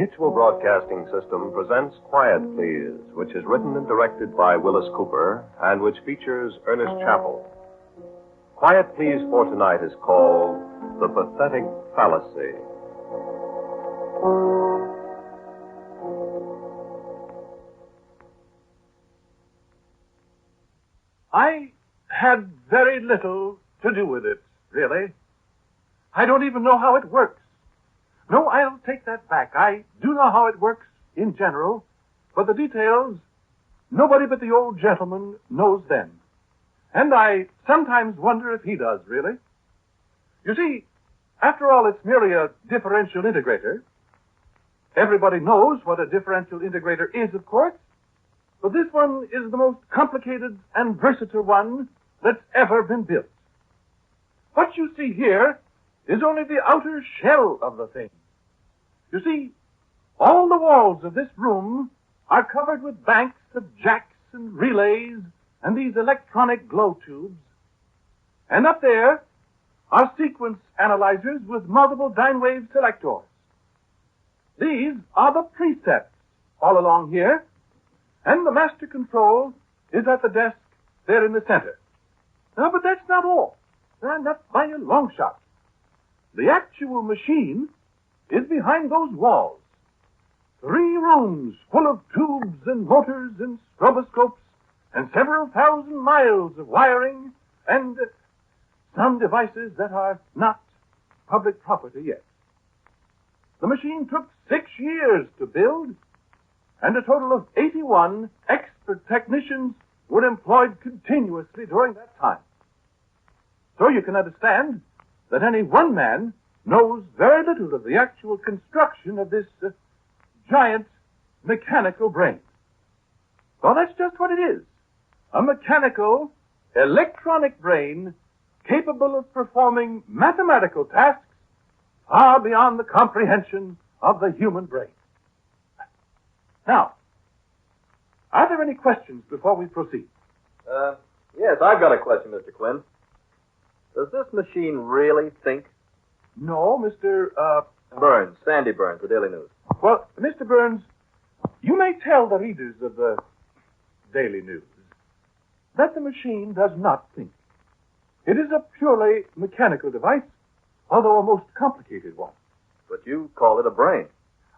Mutual Broadcasting System presents Quiet Please, which is written and directed by Willis Cooper and which features Ernest Chappell. Quiet Please for tonight is called The Pathetic Fallacy. I had very little to do with it, really. I don't even know how it works. No, I'll take that back. I do know how it works in general, but the details, nobody but the old gentleman knows them. And I sometimes wonder if he does, really. You see, after all, it's merely a differential integrator. Everybody knows what a differential integrator is, of course, but this one is the most complicated and versatile one that's ever been built. What you see here is only the outer shell of the thing. You see, all the walls of this room are covered with banks of jacks and relays and these electronic glow tubes. And up there are sequence analyzers with multiple dyne wave selectors. These are the precepts all along here, and the master control is at the desk there in the center. Now, but that's not all. Not by a long shot. The actual machine is behind those walls. 3 rooms full of tubes and motors and stroboscopes and several thousand miles of wiring and some devices that are not public property yet. The machine took 6 years to build, and a total of 81 expert technicians were employed continuously during that time. So you can understand that any one man knows very little of the actual construction of this giant mechanical brain. Well, that's just what it is. A mechanical, electronic brain capable of performing mathematical tasks far beyond the comprehension of the human brain. Now, are there any questions before we proceed? Yes, I've got a question, Mr. Quinn. Does this machine really think? No, Mr. Burns, Sandy Burns, the Daily News. Well, Mr. Burns, you may tell the readers of the Daily News that the machine does not think. It is a purely mechanical device, although a most complicated one. But you call it a brain.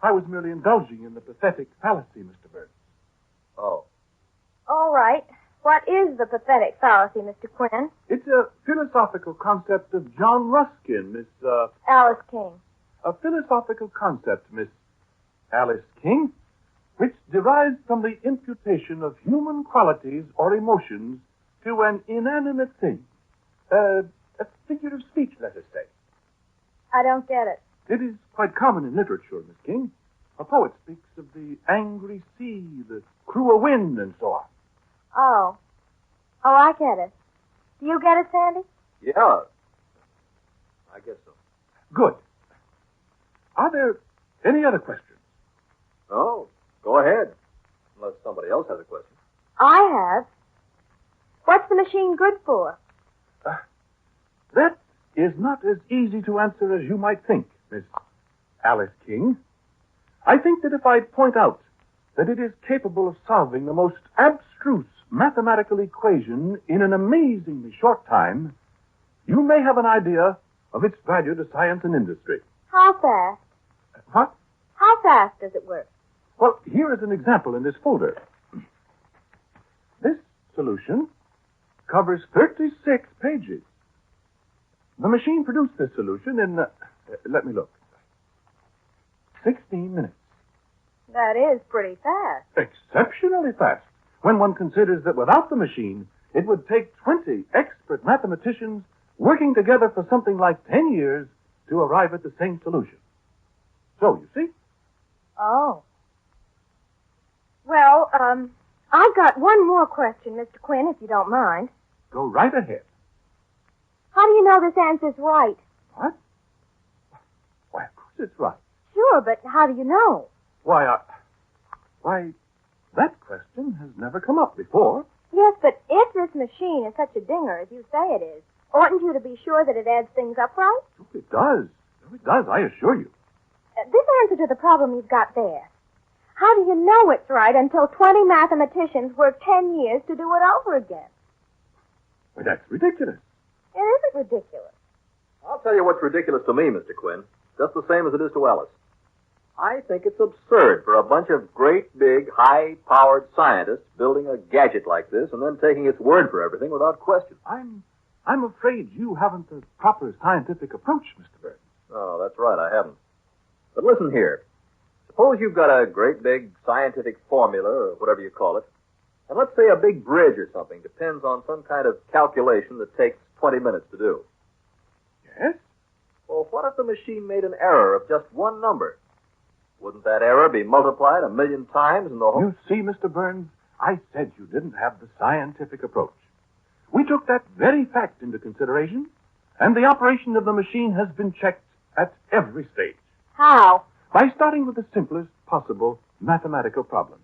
I was merely indulging in the pathetic fallacy, Mr. Burns. Oh. All right. What is the pathetic fallacy, Mr. Quinn? It's a philosophical concept of John Ruskin, Miss, Alice King. A philosophical concept, Miss Alice King, which derives from the imputation of human qualities or emotions to an inanimate thing. A figure of speech, let us say. I don't get it. It is quite common in literature, Miss King. A poet speaks of the angry sea, the cruel wind, and so on. Oh, I get it. Do you get it, Sandy? Yeah. I guess so. Good. Are there any other questions? Oh, go ahead. Unless somebody else has a question. I have. What's the machine good for? That is not as easy to answer as you might think, Miss Alice King. I think that if I point out that it is capable of solving the most abstruse mathematical equation in an amazingly short time, you may have an idea of its value to science and industry. How fast? What? How fast does it work? Well, here is an example in this folder. This solution covers 36 pages. The machine produced this solution in, let me look, 16 minutes. That is pretty fast. Exceptionally fast, when one considers that without the machine, it would take 20 expert mathematicians working together for something like 10 years to arrive at the same solution. So, you see? Oh. Well, I've got one more question, Mr. Quinn, if you don't mind. Go right ahead. How do you know this answer's right? What? Why, of course it's right. Sure, but how do you know? Why, that question has never come up before. Yes, but if this machine is such a dinger as you say it is, oughtn't you to be sure that it adds things up right? Oh, it does. Oh, it does, I assure you. This answer to the problem you've got there. How do you know it's right until 20 mathematicians work 10 years to do it over again? Well, that's ridiculous. It isn't ridiculous. I'll tell you what's ridiculous to me, Mr. Quinn. Just the same as it is to Ellis. I think it's absurd for a bunch of great, big, high-powered scientists building a gadget like this and then taking its word for everything without question. I'm afraid you haven't the proper scientific approach, Mr. Burns. Oh, that's right, I haven't. But listen here. Suppose you've got a great big scientific formula, or whatever you call it, and let's say a big bridge or something depends on some kind of calculation that takes 20 minutes to do. Yes? Well, what if the machine made an error of just one number? Wouldn't that error be multiplied 1,000,000 times in the whole... You see, Mr. Burns, I said you didn't have the scientific approach. We took that very fact into consideration, and the operation of the machine has been checked at every stage. How? By starting with the simplest possible mathematical problems.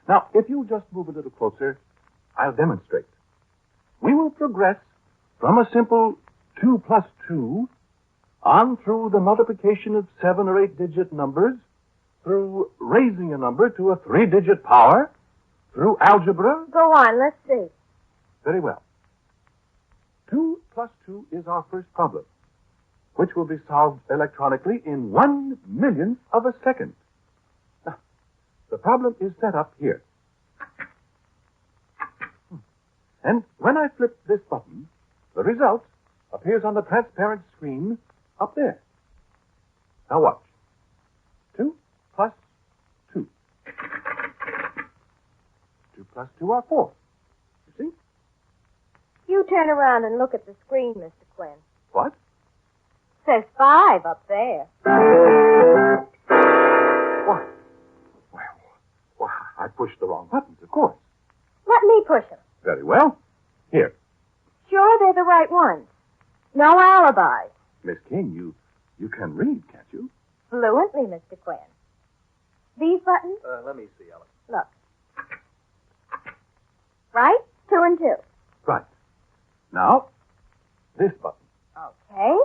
Now, if you just move a little closer, I'll demonstrate. We will progress from a simple 2 plus 2 on through the multiplication of 7 or 8-digit numbers, through raising a number to a 3-digit power, through algebra. Go on, let's see. Very well. 2 plus 2 is our first problem, which will be solved electronically in 1/1,000,000th of a second. Now, the problem is set up here. And when I flip this button, the result appears on the transparent screen up there. Now watch. 2 plus 2. 2 plus 2 are 4. You see? You turn around and look at the screen, Mr. Quinn. What? Says 5 up there. What? Well, I pushed the wrong buttons, of course. Let me push them. Very well. Here. Sure they're the right ones. No alibi. Miss King, you can read, can't you? Fluently, Mr. Quinn. These buttons? Let me see, Alice. Look. Right? 2 and 2. Right. Now, this button. Okay.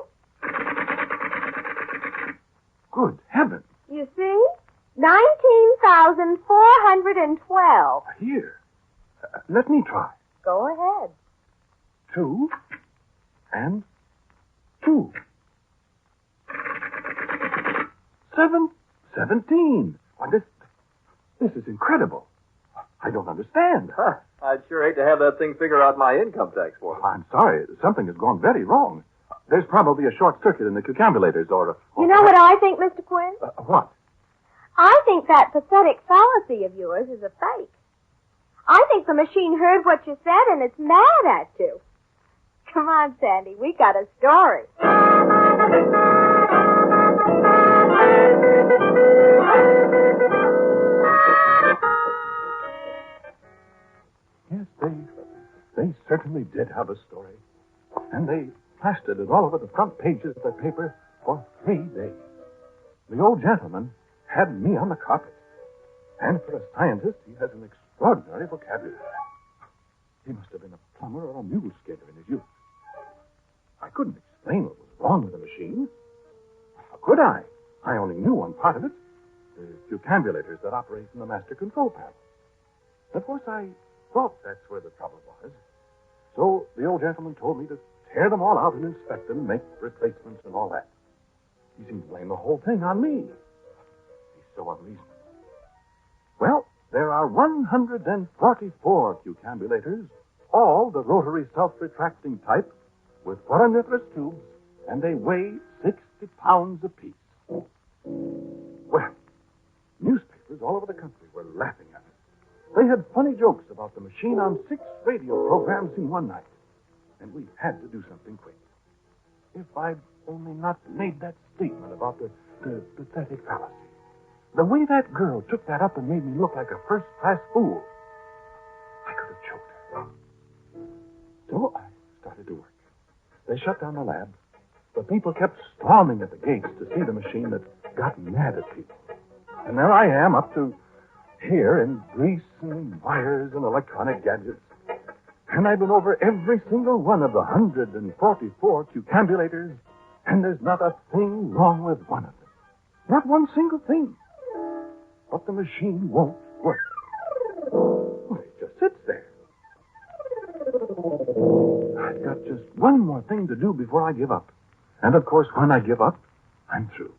Good heavens. You see? 19,412. Here. Let me try. Go ahead. 2 and 2. 17. Why, this is incredible. I don't understand. Huh. I'd sure hate to have that thing figure out my income tax for me. I'm sorry. Something has gone very wrong. There's probably a short circuit in the cucambulators or You know what I think, Mr. Quinn? What? I think that pathetic fallacy of yours is a fake. I think the machine heard what you said and it's mad at you. Come on, Sandy. We got a story. Yes, they certainly did have a story. And they plastered it all over the front pages of the paper for 3 days. The old gentleman had me on the carpet. And for a scientist, he has an extraordinary vocabulary. He must have been a plumber or a mule skater in his youth. I couldn't explain what was wrong with the machine. How could I? I only knew one part of it. The cucambulators that operate in the master control panel. Of course, I thought that's where the trouble was. So the old gentleman told me to tear them all out and inspect them, make replacements and all that. He seemed to blame the whole thing on me. He's so unreasonable. Well, there are 144 cucambulators, all the rotary self-retracting type, with foraminiferous tubes, and they weigh 60 pounds apiece. Well, newspapers all over the country were laughing at it. They had funny jokes about the machine on 6 radio programs in one night. And we had to do something quick. If I'd only not made that statement about the pathetic fallacy. The way that girl took that up and made me look like a first-class fool. I could have choked her. So I started to work. They shut down the lab. But people kept storming at the gates to see the machine that got mad at people. And there I am, up to here in grease and wires and electronic gadgets. And I've been over every single one of the 144 cucambulators, and there's not a thing wrong with one of them. Not one single thing. But the machine won't work. Well, it just sits there. I've got just one more thing to do before I give up. And, of course, when I give up, I'm through.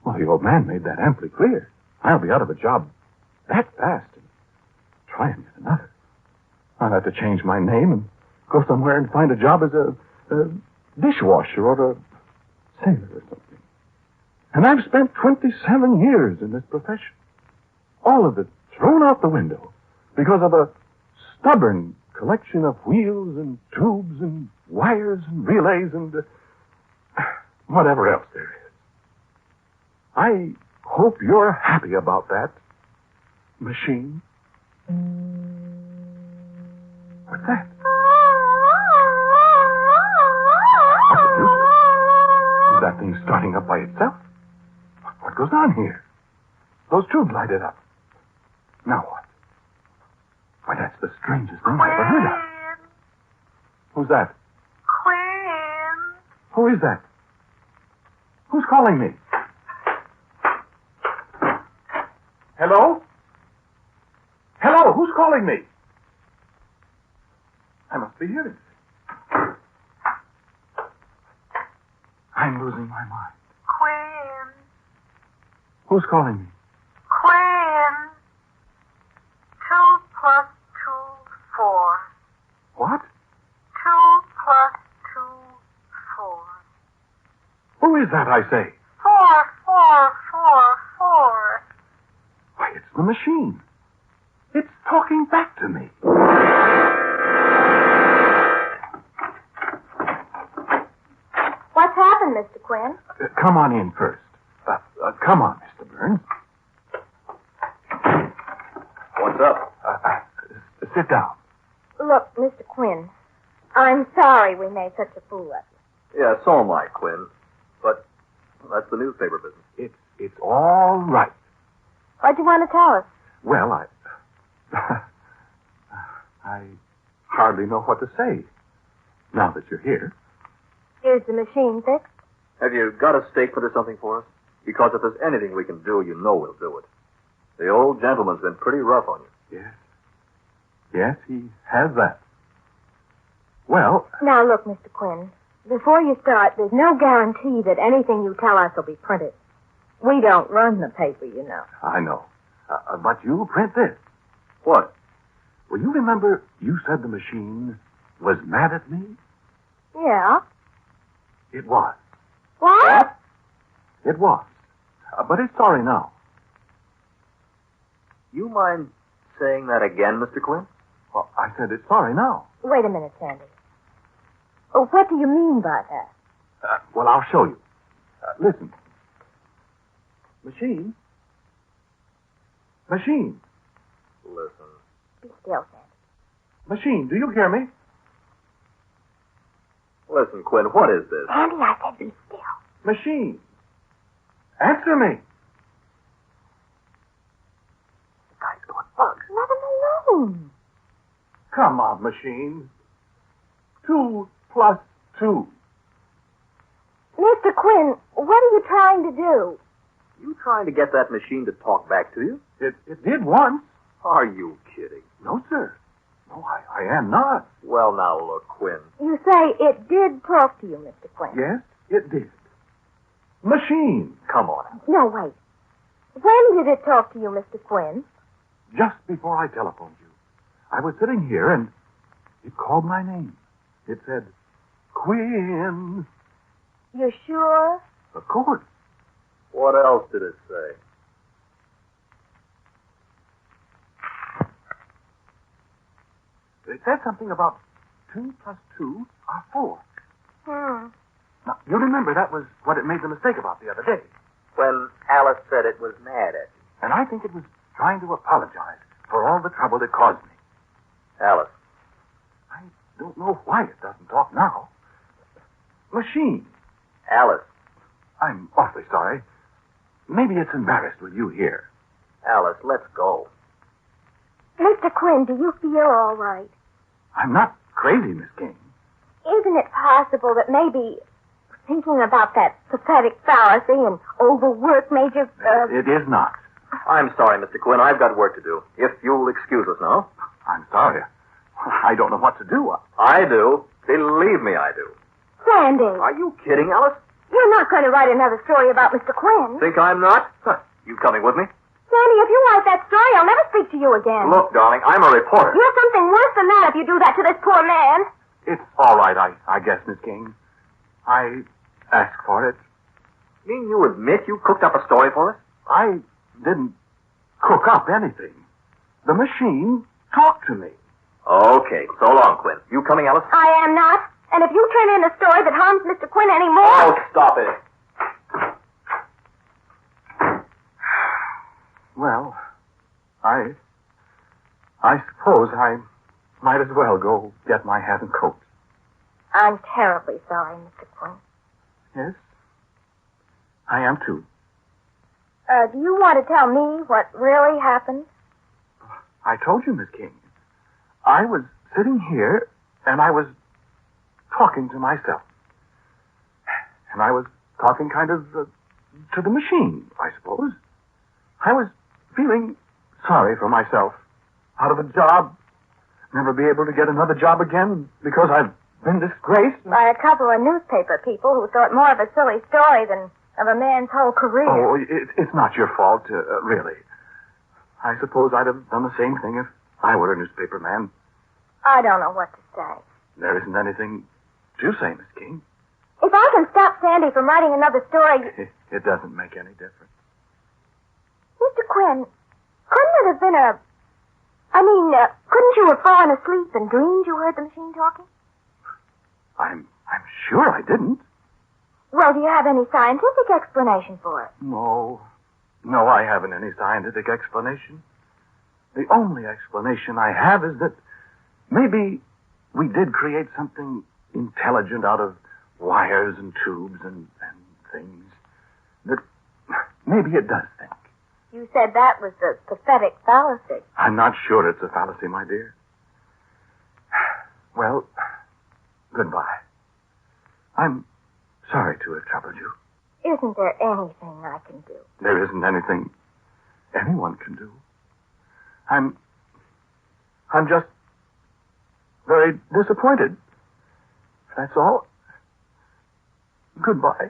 Well, the old man made that amply clear. I'll be out of a job that fast and try and get another. I'll have to change my name and go somewhere and find a job as a dishwasher or a sailor or something. And I've spent 27 years in this profession. All of it thrown out the window because of a stubborn collection of wheels and tubes and wires and relays and whatever else there is. I hope you're happy about that, machine. What's that? What's the future? Is that thing starting up by itself? What goes on here? Those tubes lighted up. Now what? Why, that's the strangest thing I've ever heard of. Who's that? Quinn. Who is that? Who's calling me? Hello? Hello, who's calling me? I must be hearing it. I'm losing my mind. Quinn. Who's calling me? Quinn. 2 plus 2, 4. What? 2 plus 2, 4. Who is that, I say? 4, 4, 4, 4. Why, it's the machine. It's talking back to me. What's happened, Mr. Quinn? Come on in first. Come on, Mr. Burns. What's up? Sit down. Look, Mr. Quinn, I'm sorry we made such a fool of you. Yeah, so am I, Quinn. But that's the newspaper business. It's all right. What'd you want to tell us? Well, I hardly know what to say now that you're here. Is the machine fixed? Have you got a statement or something for us? Because if there's anything we can do, you know we'll do it. The old gentleman's been pretty rough on you. Yes. Yes, he has that. Well... Now, look, Mr. Quinn, before you start, there's no guarantee that anything you tell us will be printed. We don't run the paper, you know. I know. But you print this. What? Well, you remember you said the machine was mad at me? Yeah. It was. What? It was. But it's sorry now. You mind saying that again, Mr. Quinn? Well, I said it's sorry now. Wait a minute, Sandy. Oh, what do you mean by that? Well, I'll show you. Listen. Machine. Machine. Listen. Be still, Sandy. Machine, do you hear me? Listen, Quinn, what is this? Sandy, I said be still. Machine. Answer me. The guy's going bugs. Let him alone. Come on, machine. 2 plus 2. Mr. Quinn, what are you trying to do? You trying to get that machine to talk back to you? It did once. Are you kidding? No, sir. No, I am not. Well, now, look, Quinn. You say it did talk to you, Mr. Quinn. Yes, it did. Machine. Come on. No, wait. When did it talk to you, Mr. Quinn? Just before I telephoned you, I was sitting here and it called my name. It said, Quinn. You sure? Of course. What else did it say? It said something about 2 plus 2 are 4. Now, you remember that was what it made the mistake about the other day. When Alice said it was mad at you. And I think it was trying to apologize for all the trouble it caused me. Alice. I don't know why it doesn't talk now. Machine. Alice. I'm awfully sorry. Maybe it's embarrassed with you here. Alice, let's go. Mr. Quinn, do you feel all right? I'm not crazy, Miss King. Isn't it possible that maybe thinking about that pathetic fallacy and overwork made you... It is not. I'm sorry, Mr. Quinn. I've got work to do. If you'll excuse us now. I'm sorry. I don't know what to do. I do. Believe me, I do. Sandy, Are you kidding, Alice? you're not going to write another story about Mr. Quinn. Think I'm not? You coming with me? Sandy, if you write that story, I'll never speak to you again. Look, darling, I'm a reporter. You're something worse than that if you do that to this poor man. It's all right, I guess, Miss King. I asked for it. You mean you admit you cooked up a story for us? I didn't cook up anything. The machine talked to me. Okay, so long, Quinn. You coming, Alice? I am not. And if you turn in a story that harms Mr. Quinn anymore... Oh, stop it. Well, I suppose I might as well go get my hat and coat. I'm terribly sorry, Mr. Quinn. Yes? I am too. Do you want to tell me what really happened? I told you, Miss King. I was sitting here, and I was talking to myself. And I was talking kind of to the machine, I suppose. I was feeling sorry for myself. Out of a job, never be able to get another job again because I've been disgraced. By a couple of newspaper people who thought more of a silly story than of a man's whole career. Oh, it's not your fault, really. I suppose I'd have done the same thing if I were a newspaper man. I don't know what to say. There isn't anything to say, Miss King. If I can stop Sandy from writing another story... It doesn't make any difference. Mr. Quinn, couldn't it have been couldn't you have fallen asleep and dreamed you heard the machine talking? I'm sure I didn't. Well, do you have any scientific explanation for it? No, I haven't any scientific explanation. The only explanation I have is that maybe we did create something intelligent out of wires and tubes and things. That maybe it does think. You said that was the pathetic fallacy. I'm not sure it's a fallacy, my dear. Well, goodbye. I'm sorry to have troubled you. Isn't there anything I can do? There isn't anything anyone can do. I'm just very disappointed. That's all. Goodbye.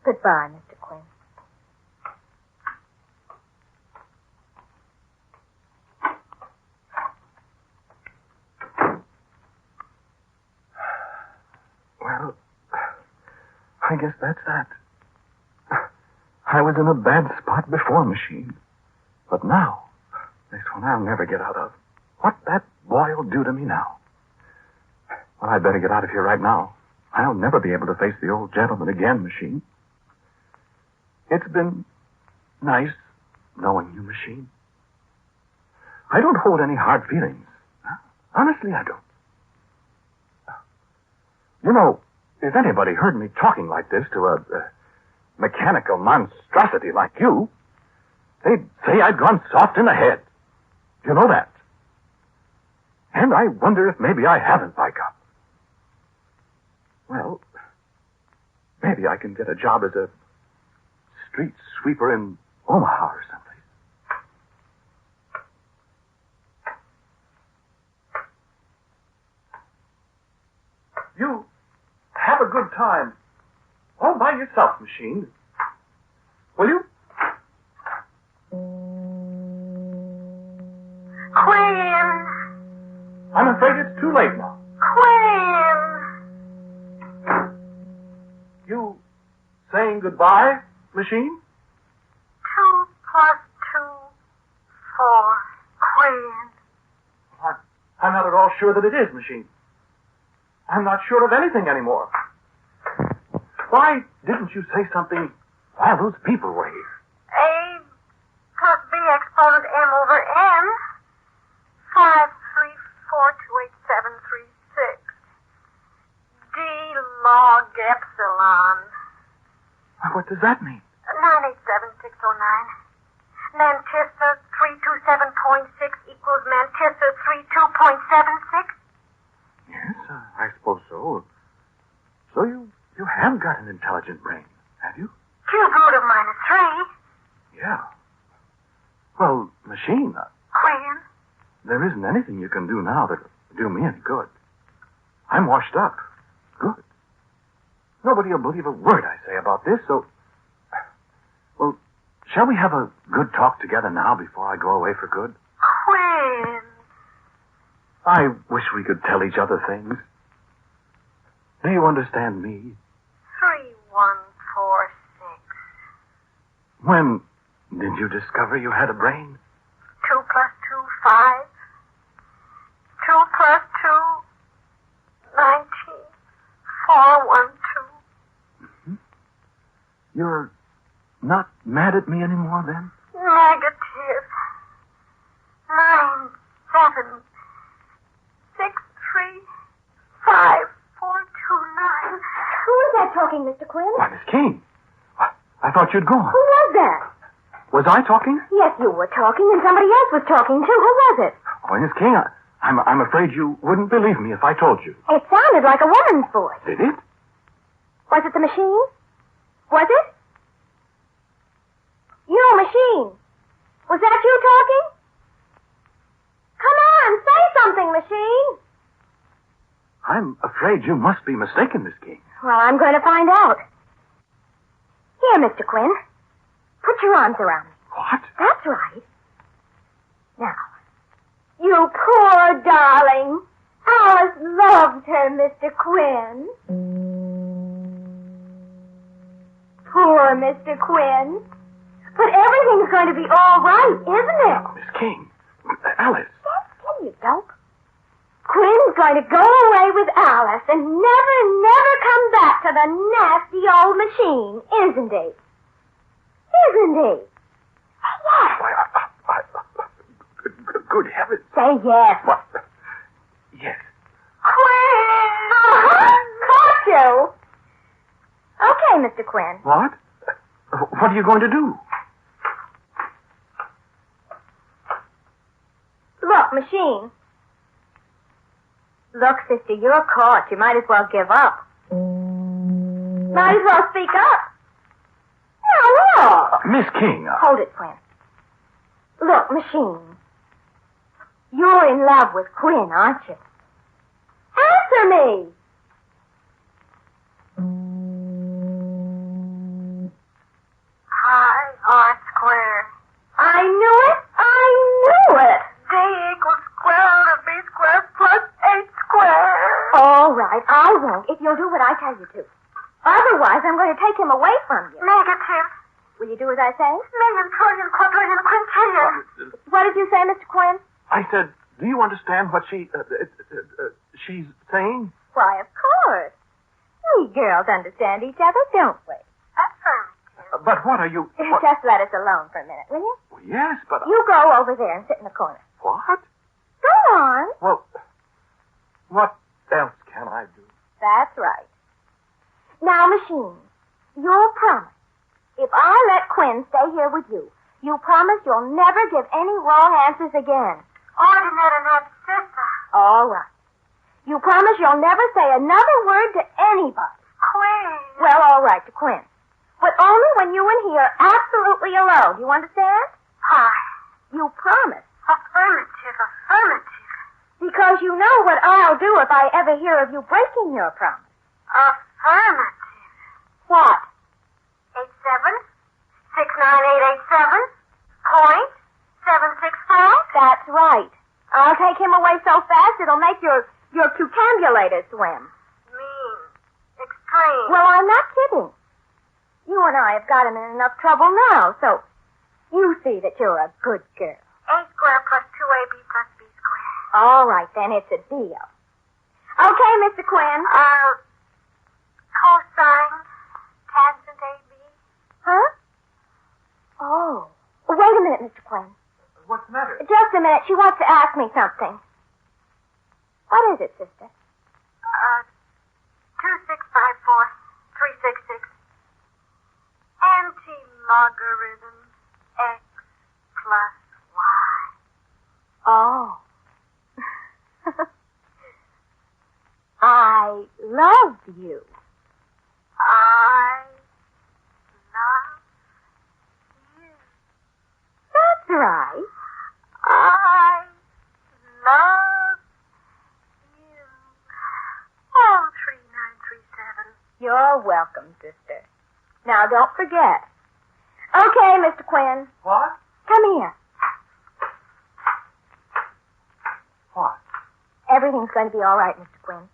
Goodbye, Mr. Quinn. Well, I guess that's that. I was in a bad spot before, machine. But now, this one I'll never get out of. What that boy will do to me now. Well, I'd better get out of here right now. I'll never be able to face the old gentleman again, machine. It's been nice knowing you, machine. I don't hold any hard feelings. Honestly, I don't. You know, if anybody heard me talking like this to a mechanical monstrosity like you, they'd say I'd gone soft in the head. You know that. And I wonder if maybe I haven't by God. Well, maybe I can get a job as a street sweeper in Omaha or someplace. You have a good time. All by yourself, machine. Will you? Quinn! I'm afraid it's too late now. Quinn! You saying goodbye, machine? 2 plus 2, 4. Quinn. I'm not at all sure that it is, machine. I'm not sure of anything anymore. Why didn't you say something while those people were here? A plus B exponent M over N. 5342876. D log epsilon. What does that mean? 987609. Mantissa 327.6 equals Mantissa 32.76. Yes, I suppose so. got an intelligent brain, have you? Cube root of -3. Yeah. Well, machine, Quinn. there isn't anything you can do now that'll do me any good. I'm washed up. Good. Nobody will believe a word I say about this, so... Well, shall we have a good talk together now before I go away for good? Quinn. I wish we could tell each other things. Do you understand me? 3146. When did you discover you had a brain? 2 plus 2, 5. 2 plus 2, 19. 412. You're not mad at me anymore, then? Negative. 9, 7, 6, 3, 5, 4, 2, 9. Who is that talking, Mr. Quinn? Why, Miss King. I thought you'd gone. Who was that? Was I talking? Yes, you were talking, and somebody else was talking, too. Who was it? Oh, Miss King, I'm afraid you wouldn't believe me if I told you. It sounded like a woman's voice. Did it? Was it the machine? Was it? You, machine. Was that you talking? Come on, say something, machine. I'm afraid you must be mistaken, Miss King. Well, I'm going to find out. Here, Mr. Quinn. Put your arms around me. What? That's right. Now, you poor darling. Alice loves her, Mr. Quinn. Poor Mr. Quinn. But everything's going to be all right, isn't it? Miss King. Alice. That's you, dope. Quinn's going to go away with Alice and never come back to the nasty old machine, isn't he? Isn't he? What? Why, good heavens. Say yes. What? Yes. Quinn! Caught you! Okay, Mr. Quinn. What? What are you going to do? Look, machine. Look, sister, you're caught. You might as well give up. Might as well speak up. Now, look. Miss King. Hold it, Quinn. Look, machine. You're in love with Quinn, aren't you? Answer me. Pi r squared. I knew it. I knew it. D equals square root of b squared plus 8 squared. All right, I won't if you'll do what I tell you to. Otherwise, I'm going to take him away from you. Negative. Will you do as I say? Million, trillion, quadrillion, quintillion. What did you say, Mr. Quinn? I said, do you understand what she's saying? Why, of course. We girls understand each other, don't we? Affirmative. But what are you... What? Just let us alone for a minute, will you? Well, yes, but... You go over there and sit in the corner. What? Go on. Well, what else can I do? That's right. Now, machine, you'll promise. If I let Quinn stay here with you, you promise you'll never give any wrong answers again. Ordinate and abscissa. All right. You promise you'll never say another word to anybody. Queen. Well, all right, to Quinn. But only when you and he are absolutely alone. You understand? Pi. You promise. Affirmative, affirmative. Because you know what I'll do if I ever hear of you breaking your promise. Affirmative. What? 87 69887 point 764. That's right. I'll take him away so fast it'll make your cucambulator swim. Mean. Extreme. Well, I'm not kidding. You and I have got him in enough trouble now, so you see that you're a good girl. A squared plus 2ab plus b squared. All right, then, it's a deal. Okay, Mr. Quinn. Cosine tangent AB. Huh? Oh. Wait a minute, Mr. Quinn. What's the matter? Just a minute. She wants to ask me something. What is it, sister? 2654 366. Anti-logarithm x plus y. Oh. I love you. I right. I love you. Oh, 3937. You're welcome, sister. Now, don't forget. Okay, Mr. Quinn. What? Come here. What? Everything's going to be all right, Mr. Quinn.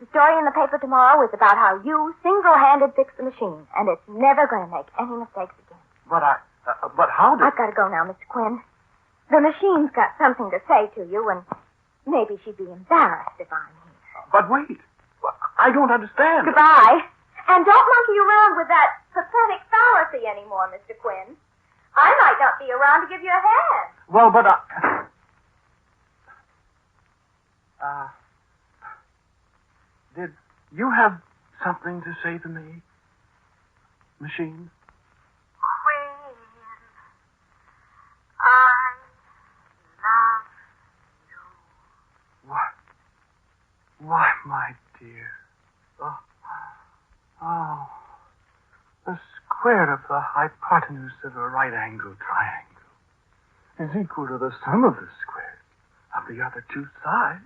The story in the paper tomorrow is about how you single-handed fixed the machine, and it's never going to make any mistakes again. But how did... I've got to go now, Mr. Quinn. The machine's got something to say to you, and maybe she'd be embarrassed if I'm here. But wait. I don't understand. Goodbye. And don't monkey around with that pathetic fallacy anymore, Mr. Quinn. I might not be around to give you a hand. Well, but did you have something to say to me, machine? Quinn, I love you. Why, my dear. Oh, the square of the hypotenuse of a right-angled triangle is equal to the sum of the squares of the other two sides.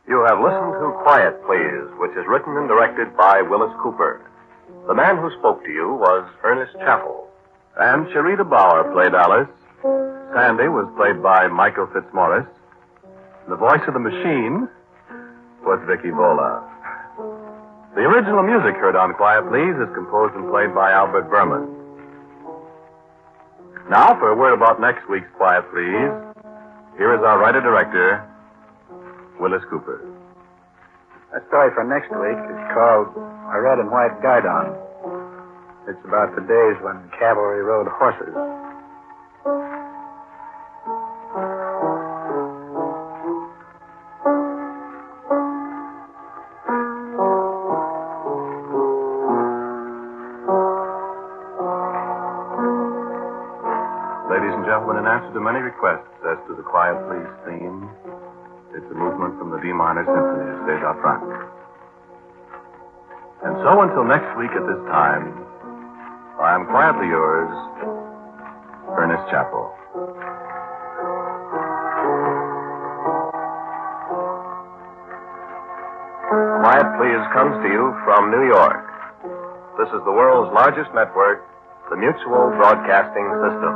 You have listened to Quiet Please, which is written and directed by Willis Cooper. The man who spoke to you was Ernest Chappell. And Sharita Bauer played Alice. Sandy was played by Michael Fitzmaurice. The voice of the machine was Vicky Vola. The original music heard on Quiet Please is composed and played by Albert Berman. Now, for a word about next week's Quiet Please, here is our writer-director, Willis Cooper. That story for next week is called A Red and White Guidon. It's about the days when cavalry rode horses. Ladies and gentlemen, in answer to many requests as to the Quiet Please theme, it's a movement from the D minor symphony of César Franck. And so until next week at this time, I am quietly yours, Ernest Chappell. Quiet Please comes to you from New York. This is the world's largest network, the Mutual Broadcasting System.